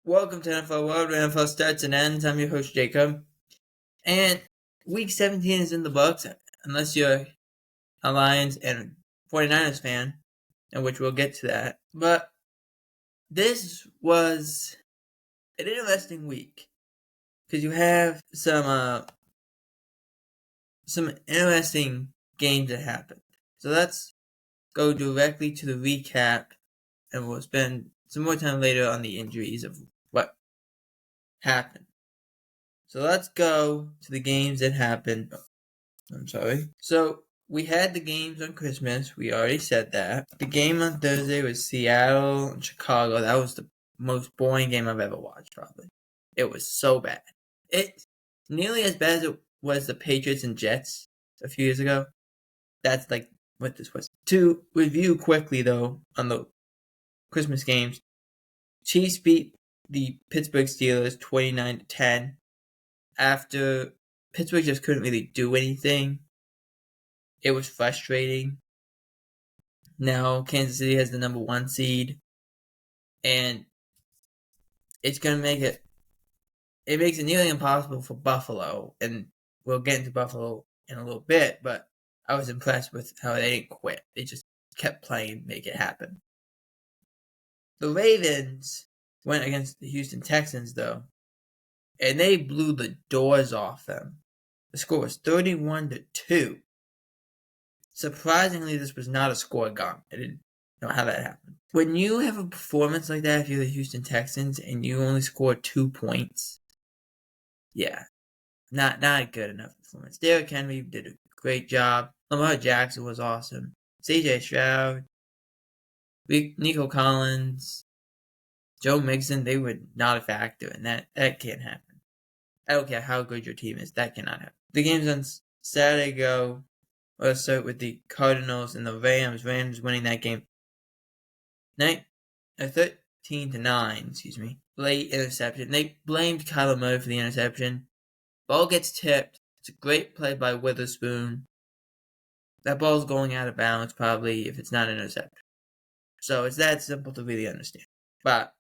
Welcome to NFL World, where NFL starts and ends. I'm your host, Jacob. And Week 17 is in the books, unless you're a Lions and 49ers fan, in which we'll get to that. But this was an interesting week, because you have some interesting games that happened. So let's go directly to the recap, and we'll spend some more time later on the injuries of what happened. So let's go to the games that happened. So we had the games on Christmas. We already said that. The game on Thursday was Seattle and Chicago. That was the most boring game I've ever watched, probably. It was so bad. It's nearly as bad as it was the Patriots and Jets a few years ago. That's like what this was. To review quickly, though, on the Christmas games, Chiefs beat the Pittsburgh Steelers 29-10 after Pittsburgh just couldn't really do anything. It was frustrating. Now Kansas City has the number 1 seed, and it's going to make it makes it nearly impossible for Buffalo, and we'll get into Buffalo in a little bit, but I was impressed with how they didn't quit. They just kept playing, make it happen. The Ravens went against the Houston Texans, though, and they blew the doors off them. The score was 31-2. Surprisingly, this was not a score gun. I didn't know how that happened. When you have a performance like that, if you're the Houston Texans and you only score 2 points, yeah, not a good enough performance. Derrick Henry did a great job. Lamar Jackson was awesome. C.J. Stroud, Nico Collins, Joe Mixon, they were not a factor, and that can't happen. I don't care how good your team is, that cannot happen. The games on Saturday go. Let's start with the Cardinals and the Rams. Rams winning that game 13-9, late interception. They blamed Kyler Murray for the interception. Ball gets tipped. It's a great play by Witherspoon. That ball's going out of bounds probably if it's not an interception. So it's that simple to really understand. But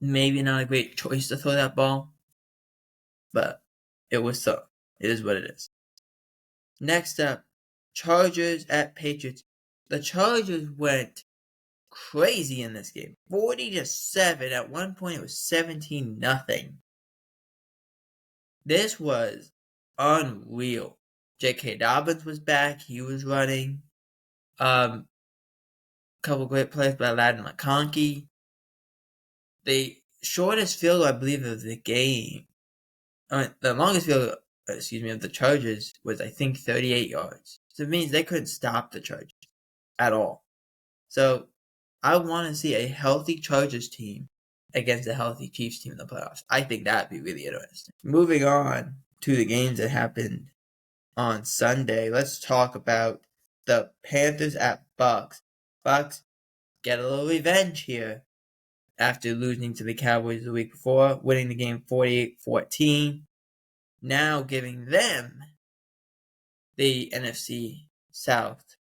maybe not a great choice to throw that ball. But it was so. It is what it is. Next up, Chargers at Patriots. The Chargers went crazy in this game. 40-7. At one point, it was 17-0. This was unreal. J.K. Dobbins was back. He was running. Couple great plays by Ladd McConkey. The shortest field goal, I believe, of the game. The longest field goal, of the Chargers was, I think, 38 yards. So it means they couldn't stop the Chargers at all. So I want to see a healthy Chargers team against a healthy Chiefs team in the playoffs. I think that'd be really interesting. Moving on to the games that happened on Sunday, let's talk about the Panthers at Bucks. Bucks get a little revenge here after losing to the Cowboys the week before, winning the game 48-14. Now giving them the NFC South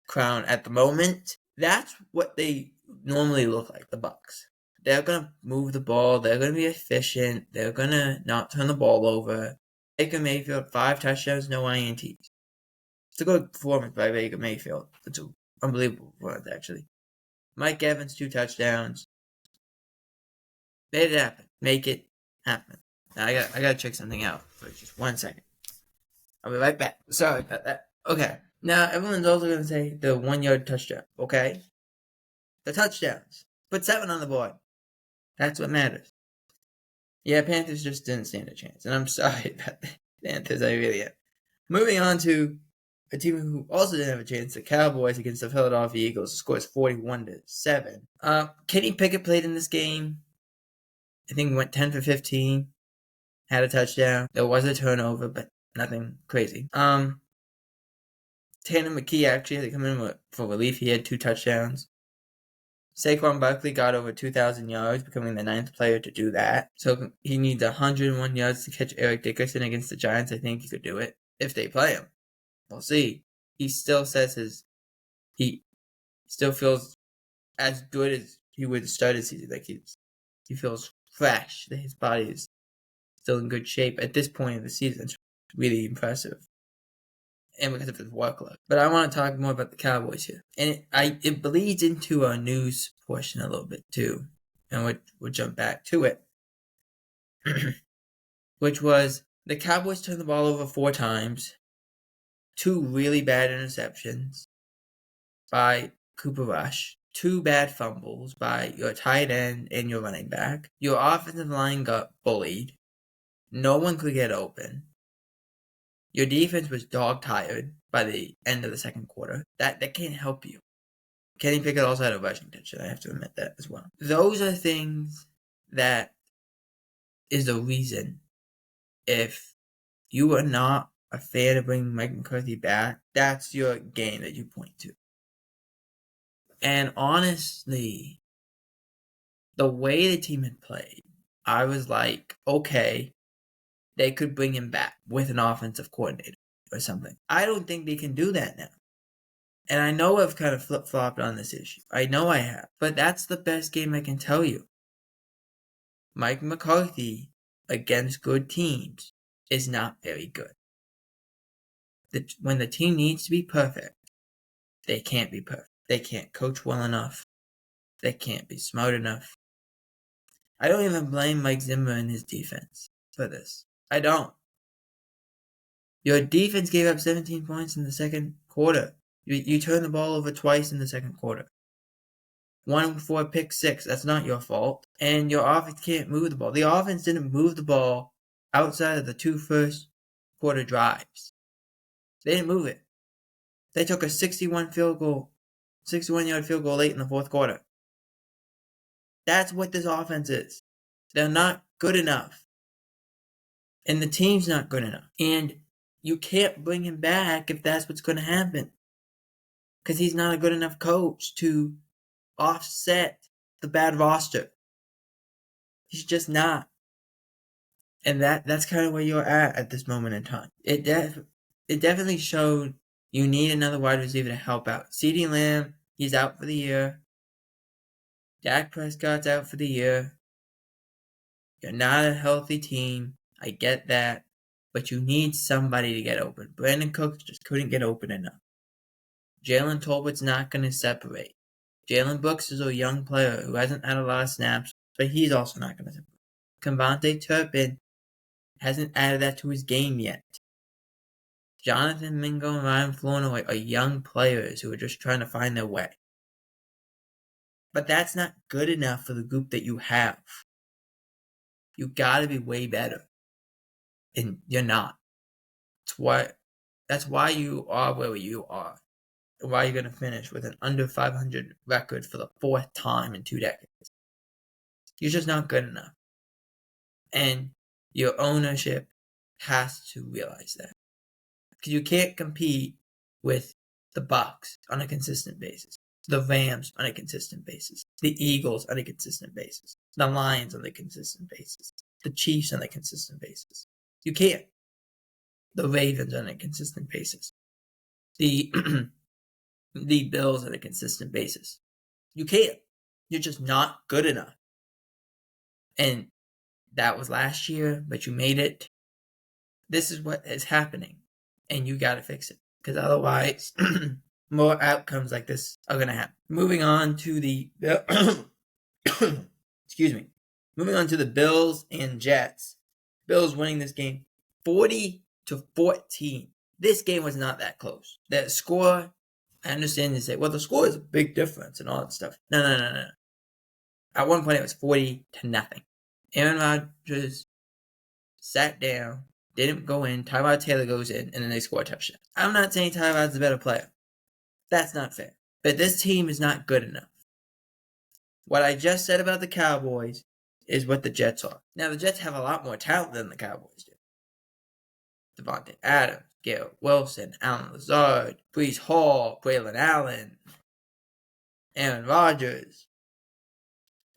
crown at the moment. That's what they normally look like, the Bucks. They're going to move the ball. They're going to be efficient. They're going to not turn the ball over. Baker Mayfield, 5 touchdowns, no INTs. It's a good performance by Baker Mayfield. It's an unbelievable performance, actually. Mike Evans, 2 touchdowns. Made it happen. Make it happen. Now, I got to check something out for just 1 second. I'll be right back. Sorry about that. Okay. Now, everyone's also going to say the 1-yard touchdown. Okay? The touchdowns. Put 7 on the board. That's what matters. Yeah, Panthers just didn't stand a chance. And I'm sorry about the Panthers. I really am. Moving on to a team who also didn't have a chance, the Cowboys against the Philadelphia Eagles. The score is 41-7. Kenny Pickett played in this game. I think went 10 for 15. Had a touchdown. There was a turnover, but nothing crazy. Tanner McKee actually had to come in for relief. He had 2 touchdowns. Saquon Barkley got over 2,000 yards, becoming the 9th player to do that. So he needs 101 yards to catch Eric Dickerson against the Giants. I think he could do it if they play him. We'll see. He still says he still feels as good as he would start his season. Like he's He feels fresh. That his body is still in good shape at this point of the season. It's really impressive. And because of his workload. But I want to talk more about the Cowboys here. And it bleeds into our news portion a little bit too. And we'll jump back to it. Which was the Cowboys turned the ball over 4 times. 2 really bad interceptions by Cooper Rush. 2 bad fumbles by your tight end and your running back. Your offensive line got bullied. No one could get open. Your defense was dog-tired by the end of the second quarter. That can't help you. Kenny Pickett also had a rushing touchdown. I have to admit that as well. Those are things that is the reason if you are not a fan of bringing Mike McCarthy back, that's your game that you point to. And honestly, the way the team had played, I was like, okay, they could bring him back with an offensive coordinator or something. I don't think they can do that now. And I know I've kind of flip-flopped on this issue. I know I have. But that's the best game I can tell you. Mike McCarthy against good teams is not very good. When the team needs to be perfect, they can't be perfect. They can't coach well enough. They can't be smart enough. I don't even blame Mike Zimmer and his defense for this. I don't. Your defense gave up 17 points in the second quarter. You turned the ball over twice in the second quarter. 1 for a pick 6. That's not your fault. And your offense can't move the ball. The offense didn't move the ball outside of the 2 first quarter drives. They didn't move it. They took a 61-yard field goal late in the fourth quarter. That's what this offense is. They're not good enough. And the team's not good enough. And you can't bring him back if that's what's going to happen. Because he's not a good enough coach to offset the bad roster. He's just not. And that's kind of where you're at this moment in time. It definitely showed you need another wide receiver to help out. CeeDee Lamb, he's out for the year. Dak Prescott's out for the year. You're not a healthy team. I get that. But you need somebody to get open. Brandon Cooks just couldn't get open enough. Jalen Tolbert's not going to separate. Jalen Brooks is a young player who hasn't had a lot of snaps, but he's also not going to separate. Kevontae Turpin hasn't added that to his game yet. Jonathan Mingo and Ryan Flournoy are young players who are just trying to find their way. But that's not good enough for the group that you have. You got to be way better. And you're not. That's why you are where you are. Why you're going to finish with an under 500 record for the 4th time in 2 decades. You're just not good enough. And your ownership has to realize that. Because you can't compete with the Bucs on a consistent basis, the Rams on a consistent basis, the Eagles on a consistent basis, the Lions on a consistent basis, the Chiefs on a consistent basis. You can't. The Ravens on a consistent basis. The Bills on a consistent basis. You can't. You're just not good enough. And that was last year, but you made it. This is what is happening. And you got to fix it. Because otherwise, more outcomes like this are going to happen. Moving on to the Moving on to the Bills and Jets. Bills winning this game 40-14. This game was not that close. That score, I understand you say, well, the score is a big difference and all that stuff. No. At one point, it was 40-0. Aaron Rodgers sat down, didn't go in. Tyrod Taylor goes in, and then they score a touchdown. I'm not saying Tyrod's a better player. That's not fair. But this team is not good enough. What I just said about the Cowboys is what the Jets are. Now, the Jets have a lot more talent than the Cowboys do. Devontae Adams, Garrett Wilson, Alan Lazard, Breece Hall, Braylon Allen, Aaron Rodgers.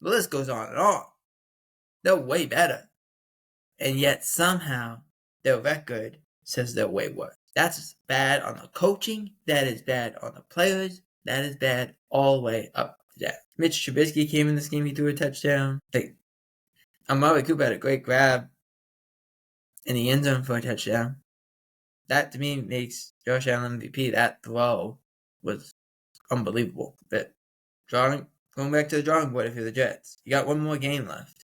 The list goes on and on. They're way better. And yet somehow their record says they're way worse. That's bad on the coaching. That is bad on the players. That is bad all the way up to that. Mitch Trubisky came in this game. He threw a touchdown. Amari Cooper had a great grab in the end zone for a touchdown. That, to me, makes Josh Allen MVP. That throw was unbelievable. But going back to the drawing board if you're the Jets, you got one more game left.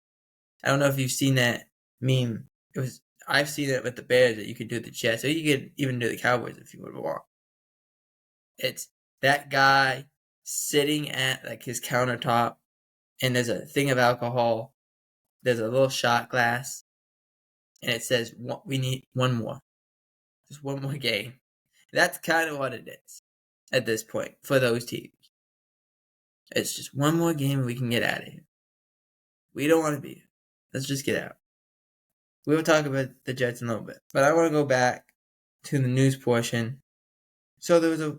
I don't know if you've seen that meme. I've seen it with the Bears that you could do the Jets, or you could even do the Cowboys if you would want. It's that guy sitting at like his countertop, and there's a thing of alcohol. There's a little shot glass, and it says, "We need one more, just one more game." That's kind of what it is at this point for those teams. It's just one more game and we can get out of here. We don't want to be here. Let's just get out. We will talk about the Jets in a little bit, but I want to go back to the news portion. So there was a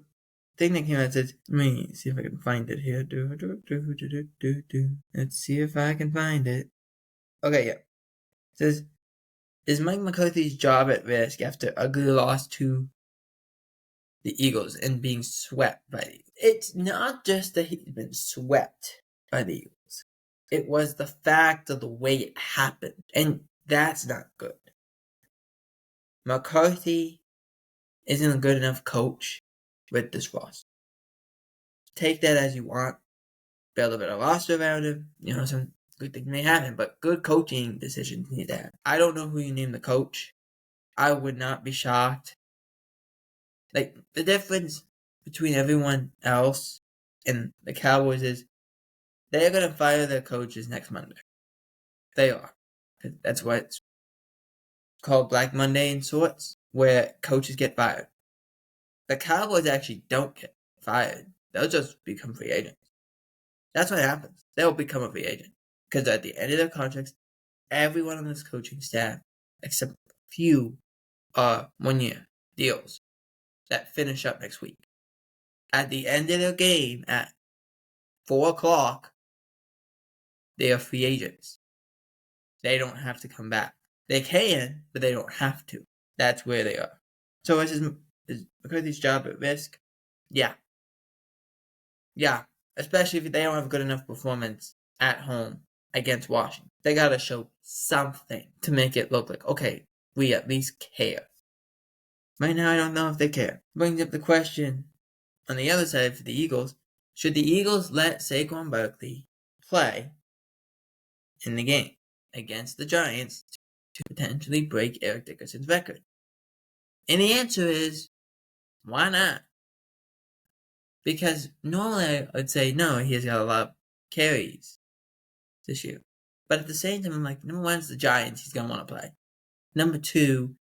thing that came out that says, let me see if I can find it here. Let's see if I can find it. Okay, yeah. It says, is Mike McCarthy's job at risk after ugly loss to the Eagles and being swept by the Eagles? It's not just that he's been swept by the Eagles. It was the fact of the way it happened, and that's not good. McCarthy isn't a good enough coach with this roster. Take that as you want. Build a better roster around him. Some good things may happen, but good coaching decisions need to happen. I don't know who you name the coach. I would not be shocked. Like, the difference between everyone else and the Cowboys is they're going to fire their coaches next Monday. They are. That's why it's called Black Monday in sorts, where coaches get fired. The Cowboys actually don't get fired. They'll just become free agents. That's what happens. They'll become a free agent. Because at the end of their contracts, everyone on this coaching staff, except a few, are 1-year deals that finish up next week. At the end of their game at 4 o'clock, they are free agents. They don't have to come back. They can, but they don't have to. That's where they are. So is McCarthy's job at risk? Yeah. Yeah. Especially if they don't have a good enough performance at home against Washington. They got to show something to make it look like, okay, we at least care. Right now, I don't know if they care. Brings up the question, on the other side for the Eagles, should the Eagles let Saquon Barkley play in the game against the Giants to potentially break Eric Dickerson's record? And the answer is, why not? Because normally I'd say, no, he has got a lot of carries this year. But at the same time, I'm like, number one, it's the Giants. He's going to want to play. Number two,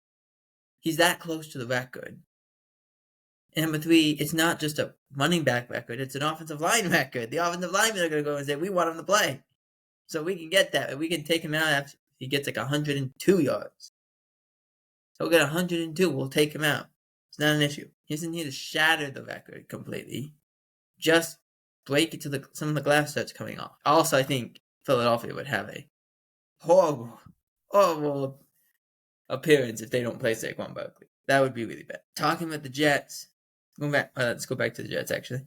he's that close to the record. And number three, it's not just a running back record. It's an offensive line record. The offensive linemen are going to go and say, we want him to play. So we can get that. We can take him out after he gets like 102 yards. So we'll get 102. We'll take him out. It's not an issue. He doesn't need to shatter the record completely. Just break it to some of the glass starts coming off. Also, I think Philadelphia would have a horrible appearance if they don't play Saquon Barkley. That would be really bad. Talking about the Jets, let's go back to the Jets actually.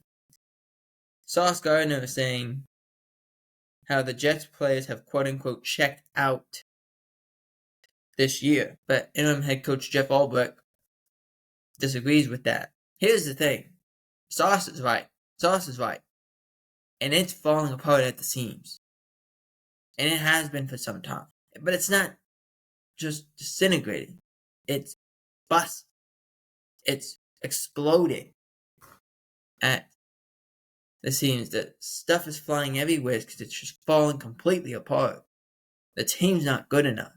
Sauce Gardner is saying how the Jets players have quote unquote checked out this year, but interim head coach Jeff Ulbrich disagrees with that. Here's the thing. Sauce is right. And it's falling apart at the seams. And it has been for some time. But it's not just disintegrating. It's bust. It's exploding at the seams. The stuff is flying everywhere because it's just falling completely apart. The team's not good enough.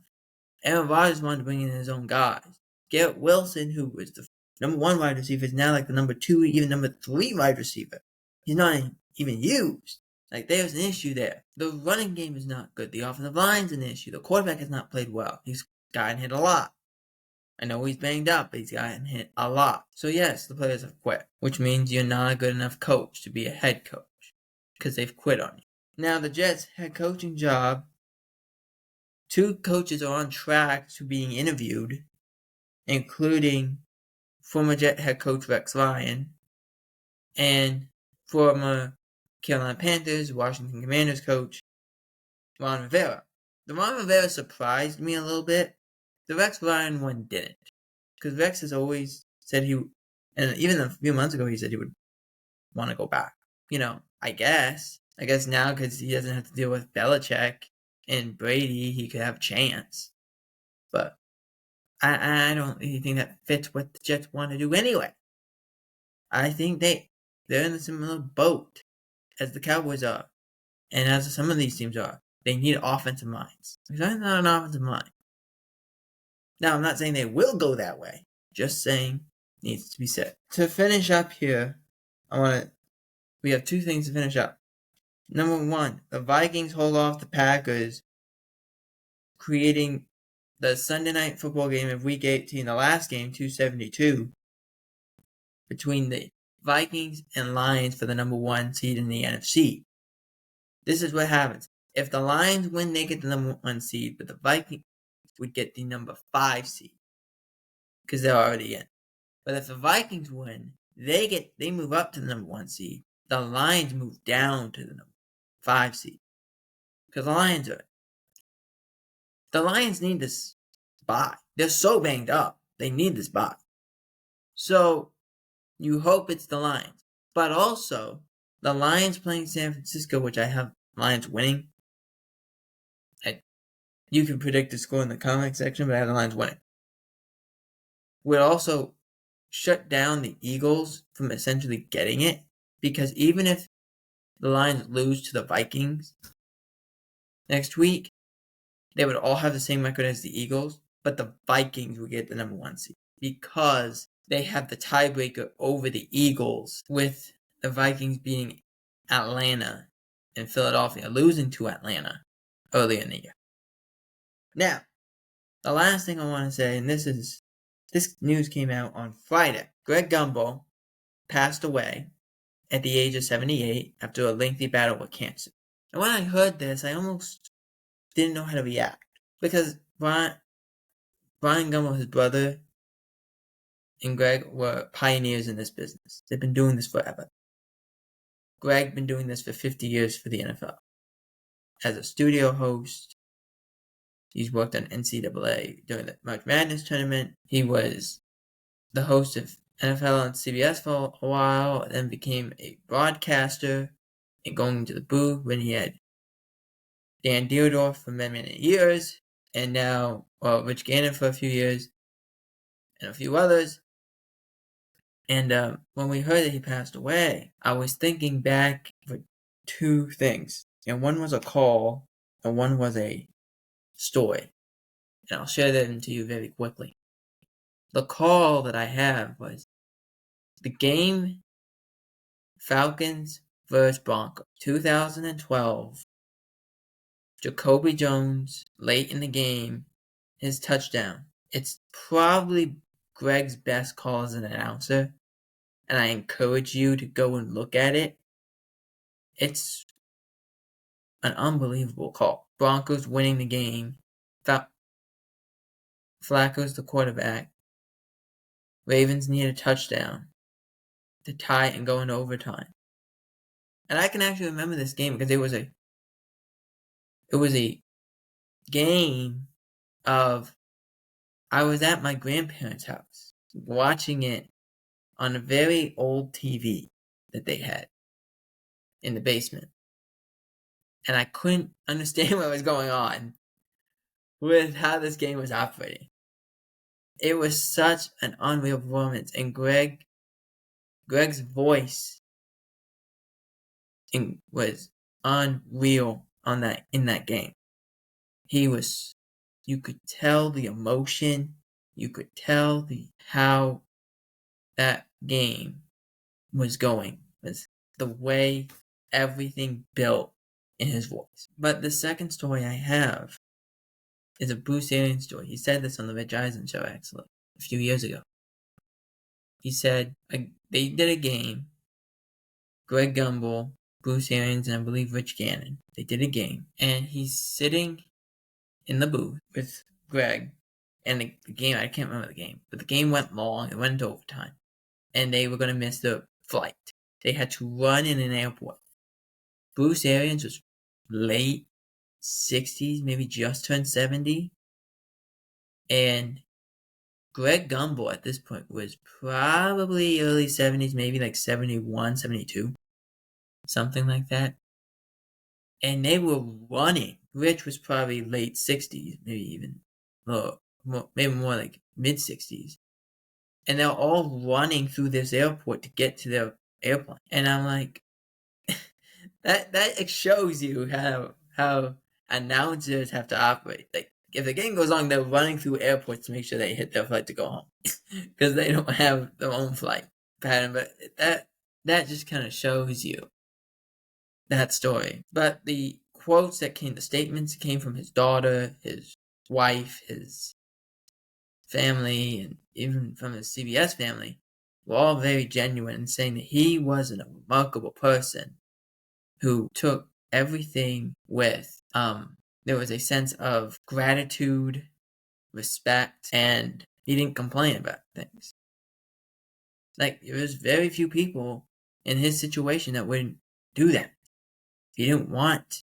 Aaron Rodgers wanted to bring in his own guys. Garrett Wilson, who was the number 1 wide receiver, is now like the number 2, even number 3 wide receiver. He's not even used. Like, there's an issue there. The running game is not good. The offensive line's an issue. The quarterback has not played well. He's gotten hit a lot. I know he's banged up, but he's gotten hit a lot. So yes, the players have quit, which means you're not a good enough coach to be a head coach because they've quit on you. Now, the Jets' head coaching job, 2 coaches are on track to being interviewed, including former Jet head coach Rex Ryan and former Carolina Panthers, Washington Commanders coach Ron Rivera. The Ron Rivera surprised me a little bit. The Rex Ryan one didn't. Because Rex has always said and even a few months ago he said he would want to go back. I guess now because he doesn't have to deal with Belichick and Brady, he could have a chance. But I don't really think that fits what the Jets want to do anyway. I think they're in a similar boat as the Cowboys are, and as some of these teams are. They need offensive minds. Because I'm not an offensive mind. Now, I'm not saying they will go that way. Just saying needs to be said. To finish up here, we have two things to finish up. Number one, the Vikings hold off the Packers, creating the Sunday night football game of Week 18, the last game, 272, between the Vikings and Lions for the number one seed in the NFC. This is what happens. If the Lions win, they get the number one seed, but the Vikings would get the number 5 seed because they're already in. But if the Vikings win, they move up to the number 1 seed. The Lions move down to the number 5 seed because the Lions need this bye. They're so banged up. They need this bye. So you hope it's the Lions, but also the Lions playing San Francisco, which I have Lions winning. You can predict the score in the comment section, but I have the Lions winning. Would also shut down the Eagles from essentially getting it, because even if the Lions lose to the Vikings next week, they would all have the same record as the Eagles, but the Vikings would get the number 1 seed because they have the tiebreaker over the Eagles, with the Vikings being Atlanta and Philadelphia losing to Atlanta earlier in the year. Now, the last thing I want to say, and this news came out on Friday. Greg Gumbel passed away at the age of 78 after a lengthy battle with cancer. And when I heard this, I almost didn't know how to react, because Brian Gumbel, his brother, and Greg were pioneers in this business. They've been doing this forever. Greg been doing this for 50 years for the NFL. As a studio host, he's worked on NCAA during the March Madness tournament. He was the host of NFL on CBS for a while, then became a broadcaster and going into the booth when he had Dan Dierdorf for many, many years, and now Rich Gannon for a few years, and a few others. And when we heard that he passed away, I was thinking back for two things. And one was a call, and one was a story. And I'll share them to you very quickly. The call that I have was the game Falcons vs. Broncos, 2012. Jacoby Jones, late in the game, his touchdown. It's probably Greg's best call as an announcer, and I encourage you to go and look at it. It's an unbelievable call. Broncos winning the game. Flacco's the quarterback. Ravens need a touchdown to tie and go into overtime. And I can actually remember this game because it was a game of, I was at my grandparents' house watching it on a very old TV that they had in the basement. And I couldn't understand what was going on with how this game was operating. It was such an unreal performance, and Greg's voice was unreal in that game. You could tell the emotion, you could tell how that game was going, was the way everything built in his voice. But the second story I have is a Bruce Arians story. He said this on the Rich Eisen show, actually, a few years ago. He said they did a game, Greg Gumbel, Bruce Arians, and I believe Rich Gannon. They did a game, and he's sitting in the booth with Greg, and the game, I can't remember the game, but the game went long, it went into overtime, and they were going to miss the flight. They had to run in an airport. Bruce Arians was late, 60s, maybe just turned 70. And Greg Gumbel at this point was probably early 70s, maybe like 71, 72, something like that. And they were running. Rich was probably late 60s, maybe even maybe more like mid 60s. And they're all running through this airport to get to their airplane. And I'm like, that shows you how announcers have to operate. Like, if the game goes on, they're running through airports to make sure they hit their flight to go home. Because they don't have their own flight pattern. But that just kind of shows you that story. But the quotes that came, the statements came from his daughter, his wife, his family, and even from his CBS family, were all very genuine in saying that he was a remarkable person who took everything with, there was a sense of gratitude, respect, and he didn't complain about things. Like, there was very few people in his situation that wouldn't do that. He didn't want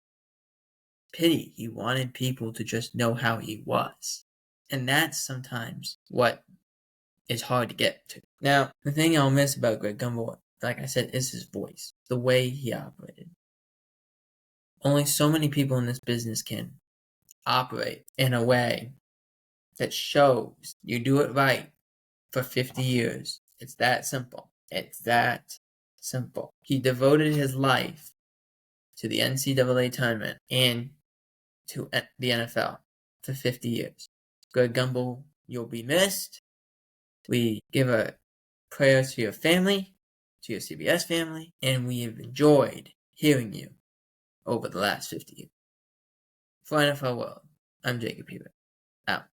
pity. He wanted people to just know how he was. And that's sometimes what is hard to get to. Now, the thing I'll miss about Greg Gumbel, like I said, is his voice, the way he operated. Only so many people in this business can operate in a way that shows you do it right for 50 years. It's that simple. It's that simple. He devoted his life to the NCAA tournament and to the NFL for 50 years. Greg Gumbel, you'll be missed. We give a prayer to your family, to your CBS family, and we have enjoyed hearing you over the last 50 years. For NFL World, I'm Jacob Hebert. Out.